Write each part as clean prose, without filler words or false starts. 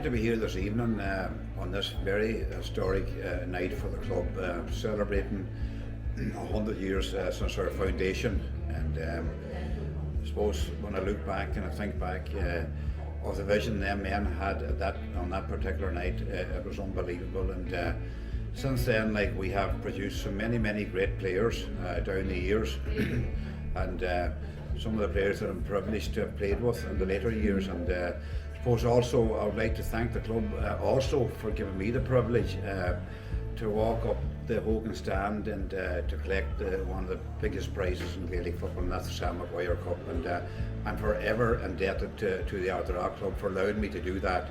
to be here this evening on this very historic night for the club, celebrating 100 years since our foundation. And I suppose when I look back and I think back of the vision them men had on that particular night, it was unbelievable. And since then, like, we have produced so many great players down the years, and some of the players that I'm privileged to have played with in the later years. And I suppose also I would like to thank the club also for giving me the privilege to walk up the Hogan stand and to collect one of the biggest prizes in Gaelic football, and that's the Sam McGuire Cup. And I'm forever indebted to the Ardara Club for allowing me to do that.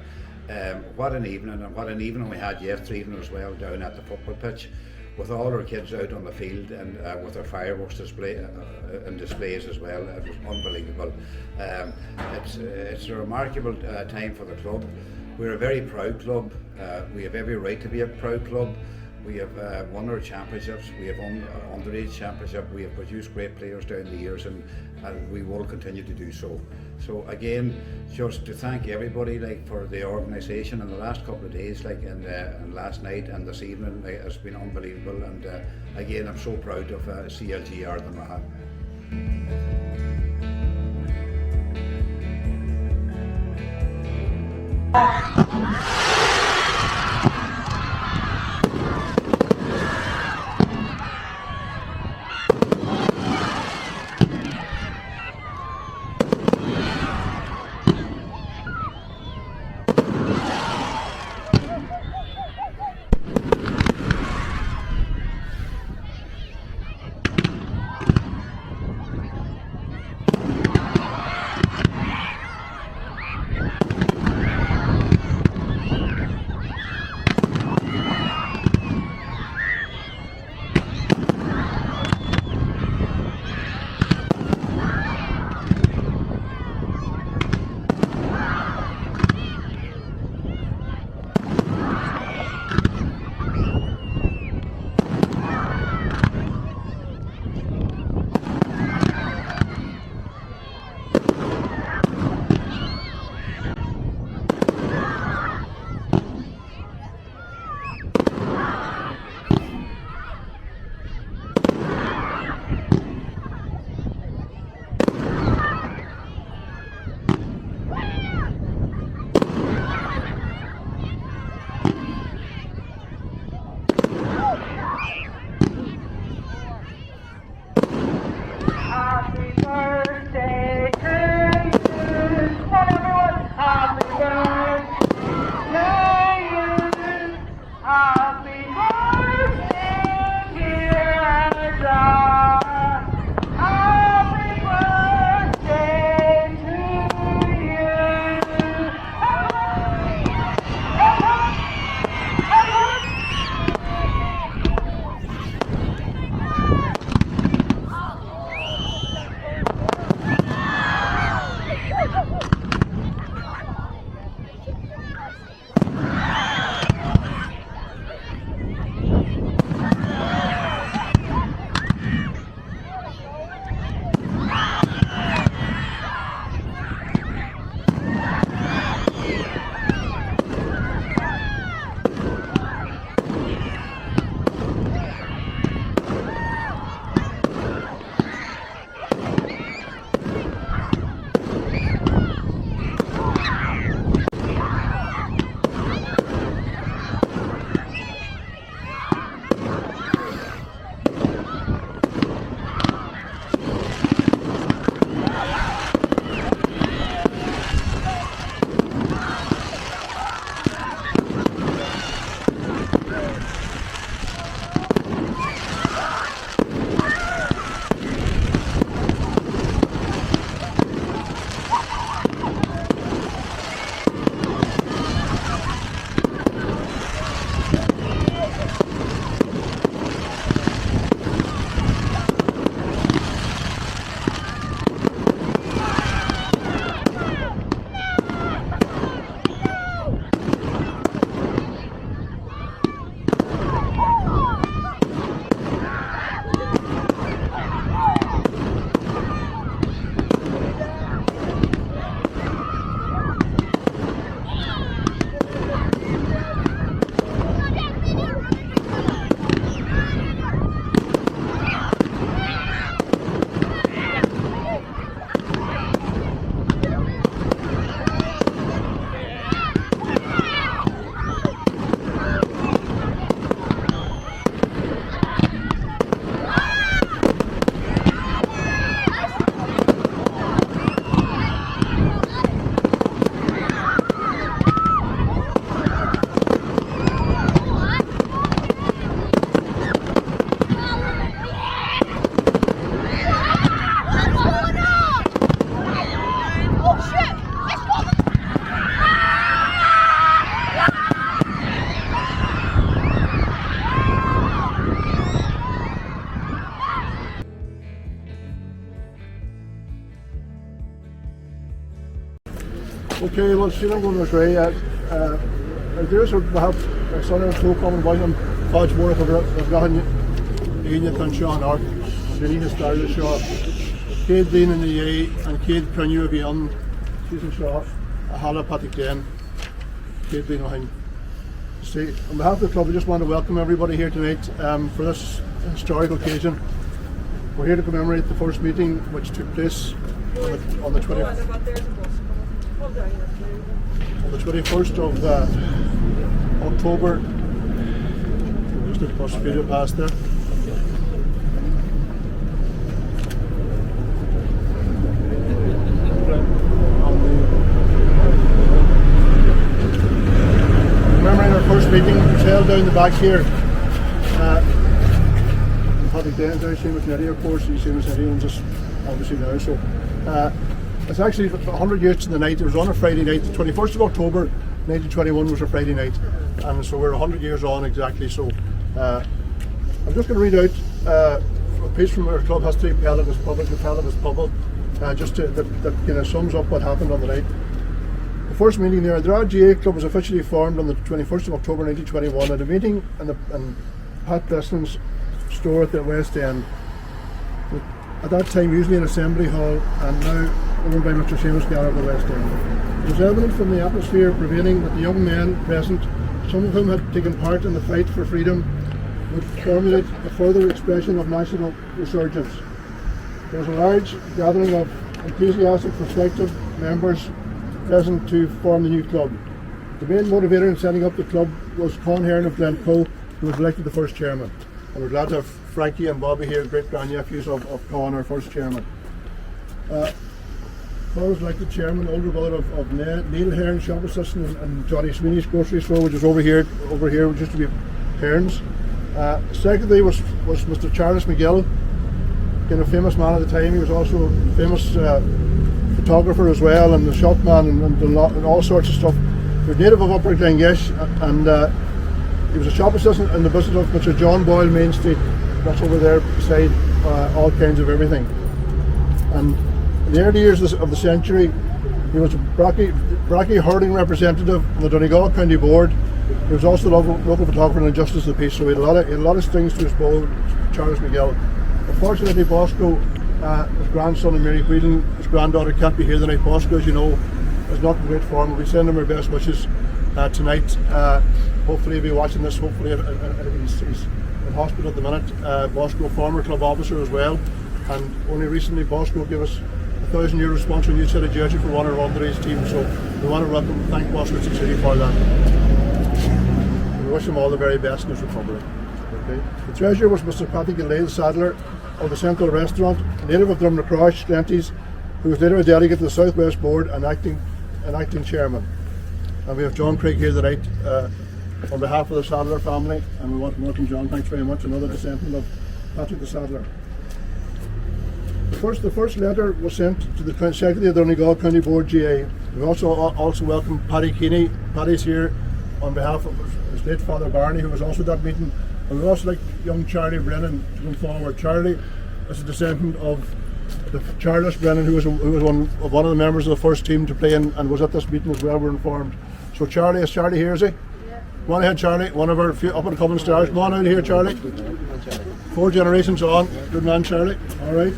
What an evening, and what an evening we had yesterday evening as well, down at the football pitch, with all our kids out on the field, and with our fireworks display and displays as well. It was unbelievable. It's a remarkable time for the club. We're a very proud club. We have every right to be a proud club. We have won our championships. We have won underage championship. We have produced great players down the years, and we will continue to do so. So again, just to thank everybody, like, for the organisation in the last couple of days, like, and last night and this evening, like, it's been unbelievable. And again, I'm so proud of CLG Aidan McHugh. Okay, well, I'm going to agree. There's we have son and two coming by them. Fudge work over I've got Aidan and Sean Art. Then he has started the shop. Kate Dean in the Yea and Kate Prenue of Young. She's in shop. Hala Patrick Den. Kate Dean behind. See, on behalf of the club, I just want to welcome everybody here tonight for this historic occasion. We're here to commemorate the first meeting which took place on the 21st of October. Just a bus video past there. Remembering our first meeting, it was held down the back here. Patrick Den's there, Seamus Nettie, of course. Seamus Nettie owns us obviously now. So it's actually 100 years to the night. It was on a Friday night. The 21st of October 1921 was a Friday night. And so we're 100 years on exactly. So I'm just going to read out a piece from our club history, Pellet is Public, just that kind of sums up what happened on the night. The first meeting there, the RGA Club was officially formed on the 21st of October 1921 at a meeting in Pat Beslin's store at the West End. At that time usually an assembly hall, and now owned by Mr. Seamus Garrett of the West End. It was evident from the atmosphere prevailing that the young men present, some of whom had taken part in the fight for freedom, would formulate a further expression of national resurgence. There was a large gathering of enthusiastic prospective members present to form the new club. The main motivator in setting up the club was Con Hearn of Glencoe, who was elected the first chairman. And we're glad to have Frankie and Bobby here, great grandnephews of Con, our first chairman. Con was elected chairman, older brother of Neil Hearn, shop assistant, and Johnny Sweeney's grocery store, which is over here, which used to be Hearn's. Secondly was Mr. Charles McGill, kind of famous man at the time. He was also a famous photographer as well, and the shopman, and all sorts of stuff. He was native of Upper Glengesh, and he was a shop assistant in the business of Mr. John Boyle, Main Street. That's over there beside all kinds of everything. And in the early years of the century, he was a Bracky herding representative on the Donegal County Board. He was also the local photographer and justice of the peace, so he had a lot of strings to his bow, Charles McGill. Unfortunately, Bosco, his grandson and Mary Whelan, his granddaughter, can't be here tonight. Bosco, as you know, is not in great form. We send him our best wishes tonight. Hopefully he'll be watching this. Hopefully he's in hospital at the minute. Bosco, former club officer as well, and only recently Bosco gave us €1,000 sponsor a new set of jersey for one of our underage teams. So we want to thank Bosco City for that. We wish him all the very best in his recovery. Okay. The treasurer was Mr. Paddy Gillay, the saddler of the Central Restaurant, a native of Drumnacrosh, Glenties, who was later a delegate to the South West Board and acting chairman. And we have John Craig here tonight on behalf of the Sadler family, and we want to welcome John. Thanks very much. Another descendant of Patrick the Sadler. The first letter was sent to the Secretary of the Donegal County Board GA. We also welcome Paddy Keeney. Paddy's here on behalf of his late father Barney, who was also at that meeting. And we'd also like young Charlie Brennan to come forward. Charlie is a descendant of the Charles Brennan, who was one of the members of the first team to play in and was at this meeting as well, we're informed. So Charlie, is Charlie here, is he? Yeah. Come on ahead, Charlie. One of our few up and coming stars. Come on out here, Charlie. 4 generations on. Good man, Charlie. All right.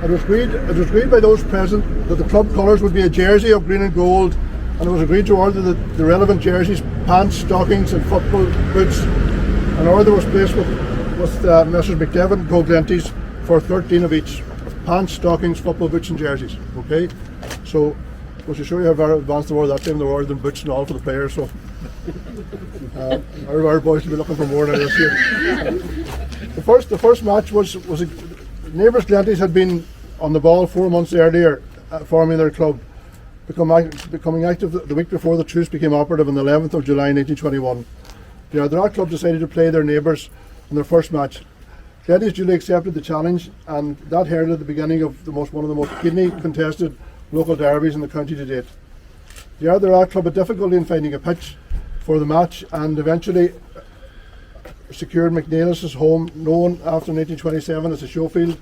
It was agreed by those present that the club colours would be a jersey of green and gold, and it was agreed to order the relevant jerseys, pants, stockings and football boots. An order was placed with Messrs McDevitt and Glenties for 13 of each. Pants, stockings, football boots and jerseys. Okay? So, we'll show you how very advanced they were that time. They were ordering boots and all for the players, so our boys will be looking for more now this year. The first match was neighbours Glenties had been on the ball 4 months earlier, forming their club, becoming active the week before the truce became operative on the 11th of July 1921. The Ardara club decided to play their neighbours in their first match. Glenties duly accepted the challenge, and that heralded the beginning of one of the most keenly contested local derbies in the county to date. The Ardara club had difficulty in finding a pitch for the match, and eventually secured McNeilis' home, known after 1927 as the Showfield,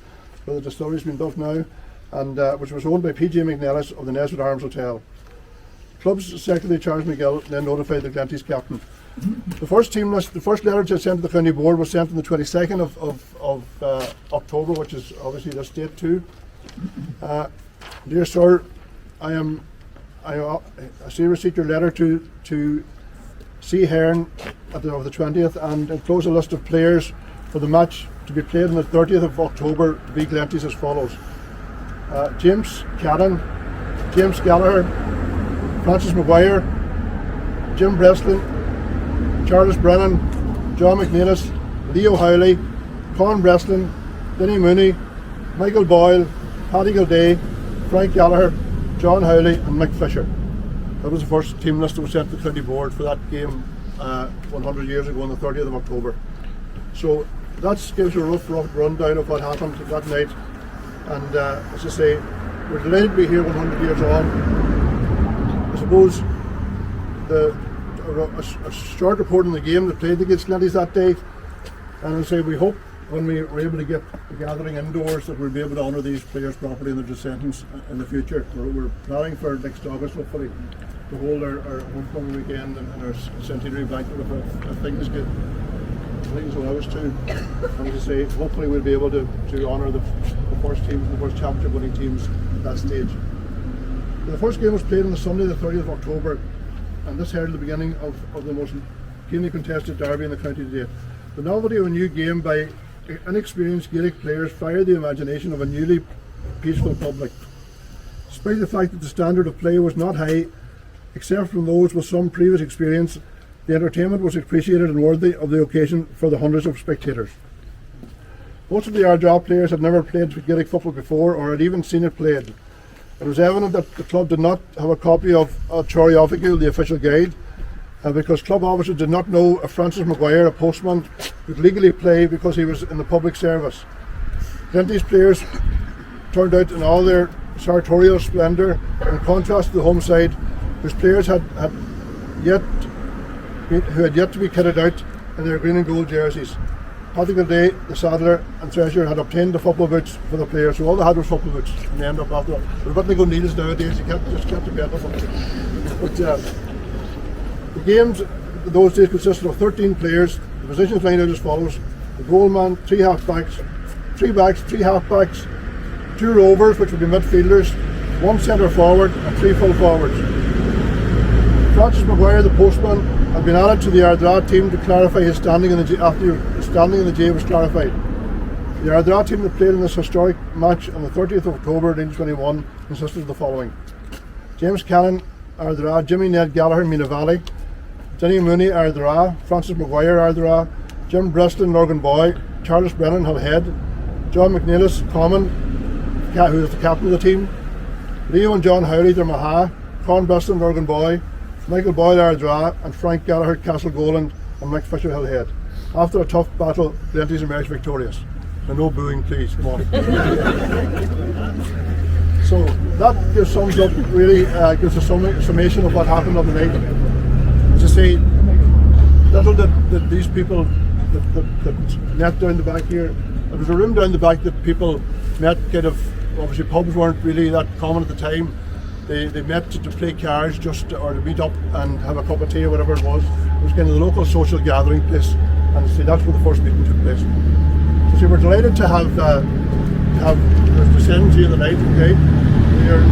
where the distillery has been built now. and which was owned by P.J. McNellis of the Nesbitt Arms Hotel. Club's secretary Charles McGill then notified the Glenties captain. The first team list, the first letter sent to the county board was sent on the 22nd of October, which is obviously this date too. Dear sir, I see received your letter to C. Hearn of the 20th, and enclose a list of players for the match to be played on the 30th of October to be Glenties as follows: James Cadden, James Gallagher, Francis Maguire, Jim Breslin, Charles Brennan, John McNeilis, Leo Howley, Con Breslin, Denny Mooney, Michael Boyle, Paddy Gilday, Frank Gallagher, John Howley and Mick Fisher. That was the first team list that was sent to the county board for that game 100 years ago on the 30th of October. So that gives you a rough rundown of what happened that night. And as I say, we're delighted to be here 100 years on. I suppose a short report on the game that played against Glenties that day. And I say we hope when we were able to get the gathering indoors that we'll be able to honour these players properly in their descendants in the future. We're planning for next August hopefully to hold our homecoming weekend and our Centenary banquet if things get things allow us to. And as I say, hopefully we'll be able to honour the first teams, the first championship winning teams at that stage. The first game was played on the Sunday the 30th of October, and this heralded the beginning of the most keenly contested derby in the county to date. The novelty of a new game by inexperienced Gaelic players fired the imagination of a newly peaceful public. Despite the fact that the standard of play was not high, except from those with some previous experience, the entertainment was appreciated and worthy of the occasion for the hundreds of spectators. Most of the Ardra players had never played Gaelic football before or had even seen it played. It was evident that the club did not have a copy of Chori Officul, the official guide, because club officers did not know if Francis Maguire, a postman, could legally play because he was in the public service. Glenties players turned out in all their sartorial splendour, in contrast to the home side, whose players who had yet to be kitted out in their green and gold jerseys. Paddy Gilday, the saddler and treasurer, had obtained the football boots for the players, so all they had was football boots, and they end up after all. We're about to go needles nowadays, you can't just get to bed with them. But the games in those days consisted of 13 players. The positions lined out as follows: the goalman, 3 half-backs, 3 backs, 3 half-backs, 2 rovers, which would be midfielders, 1 centre forward and 3 full forwards. Francis Maguire, the postman, had been added to the Ardra team to clarify his standing in the after his standing in the J was clarified. The Ardra team that played in this historic match on the 30th of October 1921 consisted of the following: James Cannon, Ardra; Jimmy Ned Gallagher, Meena Valley; Denny Mooney, Ardra; Francis Maguire, Ardra; Jim Breslin, Lurgan Boy; Charles Brennan, Hillhead; John McNeilis, Common, who was the captain of the team; Leo and John Howley, McHugh; Con Breslin, Lurgan Boy; Michael Boyle, Ardra; and Frank Gallagher, Castle Goland; and Mick Fisher, Hillhead. After a tough battle, Glenties emerged victorious. And no booing, please, come on. So that just sums up, really gives a summation of what happened on the night. As I say, little did these people that met down the back here, there was a room down the back that people met, kind of, obviously pubs weren't really that common at the time. They met to play cards or to meet up and have a cup of tea or whatever it was. It was kind of the local social gathering place, and see, that's where the first meeting took place. So we're delighted to have the descendants here tonight. Okay, we're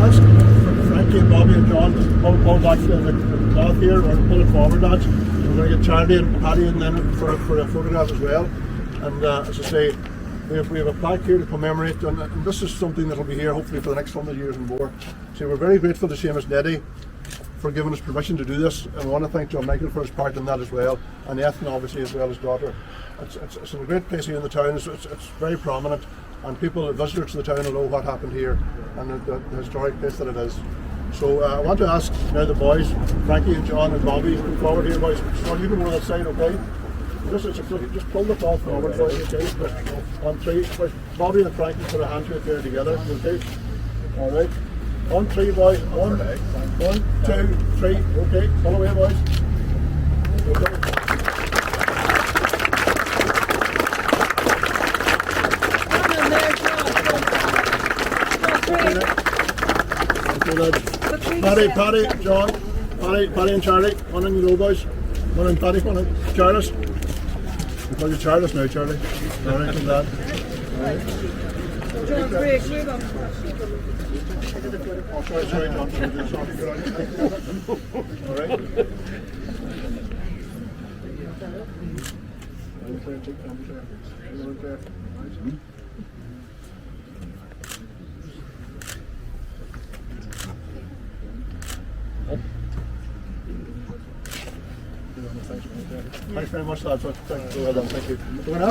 ask Frankie and Bobby and John to pull back the cloth here, or pull it forward, lads. We're going to get Charlie and Paddy in then for a photograph as well. And as I say, we have a plaque here to commemorate, and this is something that will be here hopefully for the next 100 years and more. So we're very grateful to Seamus Neddy for giving us permission to do this, and I want to thank John Michael for his part in that as well, and Ethan obviously as well, his daughter. It's a great place here in the town. It's very prominent, and people, visitors to the town, will know what happened here and the historic place that it is. So I want to ask now the boys, Frankie and John and Bobby, come forward here, boys. John, you can go on that side, okay? Just pull the cloth forward for you, okay? On 3, Bobby and Frankie put a hand here together, okay? All right. On 3, boys. 1, 2, 3. Okay. Pull away, boys. Okay. Paddy, John, Paddy and Charlie, one in the low boys, one in Paddy, one in Charles. We call you Charles now, Charlie. All right, from that. John, break, move on. Oh, sorry, John. All right. Thanks very much, lads. Well done, thank you. We're going to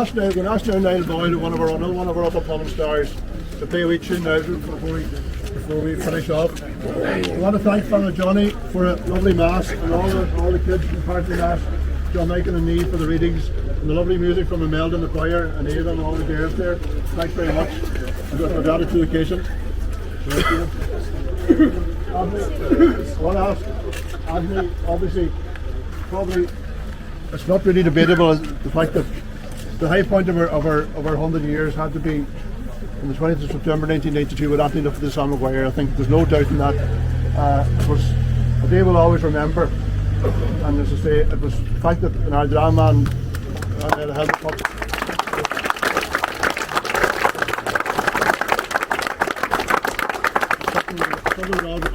ask now Niall Boyle, one of our up-and-coming stars, to play a wee tune now before we finish off. I want to thank Father Johnny for a lovely mass, and all the kids in part of the mass, John Michael and Neve for the readings, and the lovely music from Imelda and the choir, and Aidan and all the girls there. Thanks very much. I've got my daddy to the occasion. I want to ask Anthony, obviously, probably it's not really debatable the fact that the high point of our 100 years had to be on the 20th of September 1982 with Anthony Duffy the Sam Maguire. I think there's no doubt in that. It was a day we'll always remember, and as I say, it was the fact that in our drama and held the cup.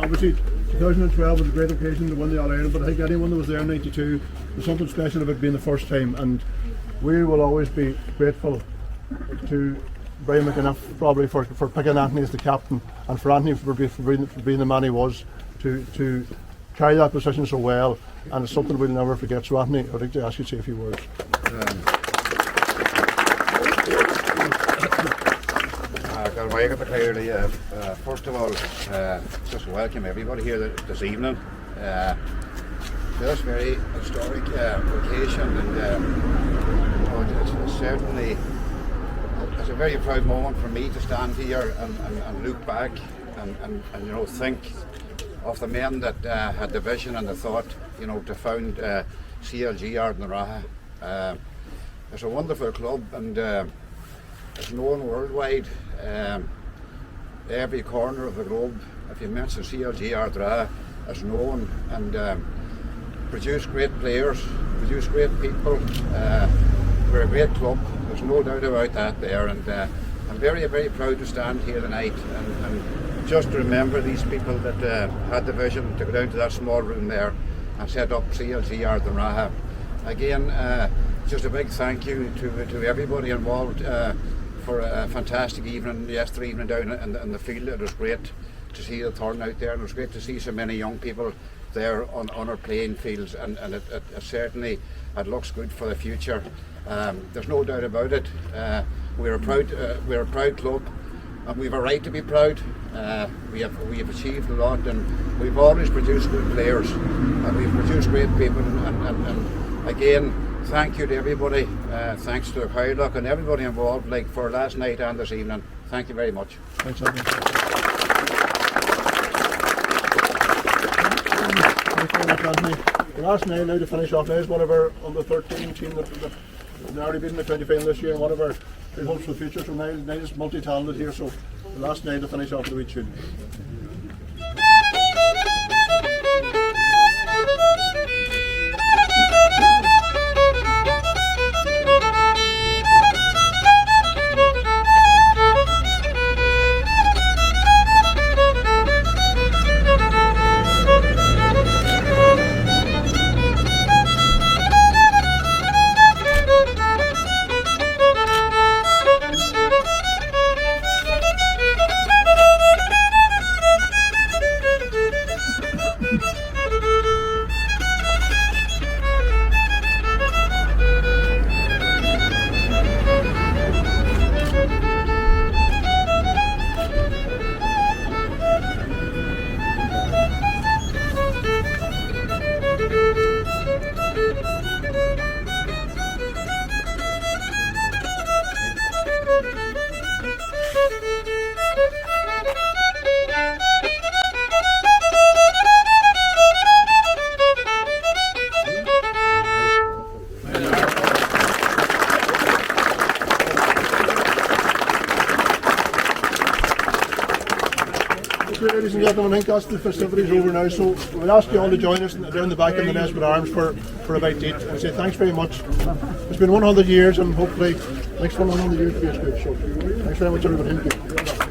Obviously 2012 was a great occasion to win the All-Ireland, but I think anyone that was there in 92, there's something special about being the first time, and we will always be grateful to Brian McHugh probably for picking Anthony as the captain, and for Anthony for being the man he was, to carry that position so well, and it's something we'll never forget. So Anthony, I'd like to ask you to say a few words. First of all, just welcome everybody here this evening. This very historic occasion, and it's certainly it's a very proud moment for me to stand here and look back and think of the men that had the vision and the thought, to found CLG Ardnaraha. It's a wonderful club, and it's known worldwide. Every corner of the globe, if you mention CLG Ardnaraha, is known, and produce great players, produce great people. We're a great club, there's no doubt about that there, and I'm very, very proud to stand here tonight and just remember these people that had the vision to go down to that small room there and set up CLG Ardnaraha. Again, just a big thank you to everybody involved for a fantastic evening yesterday evening down in the field. It was great to see the turnout there, and it was great to see so many young people there on our playing fields, and it certainly it looks good for the future. There's no doubt about it. We're a proud club, and we've a right to be proud. We have achieved a lot, and we've always produced good players, and we've produced great people, and again, thank you to everybody. Thanks to Hylock and everybody involved, like for last night and this evening. Thank you very much. Thanks, Anthony. The last nine now to finish off now is one of our under 13 team that already been in the county final this year, and one of our big hopes for the future. So Niall is multi-talented here, so the last nine to finish off the wee tune. So, ladies and gentlemen, I think that's the festivities over now. So we'll ask you all to join us down the back in the Nesbitt Arms for about 8 and say thanks very much. It's been 100 years and hopefully next 100 years will be as good. So thanks very much everybody. Thank you.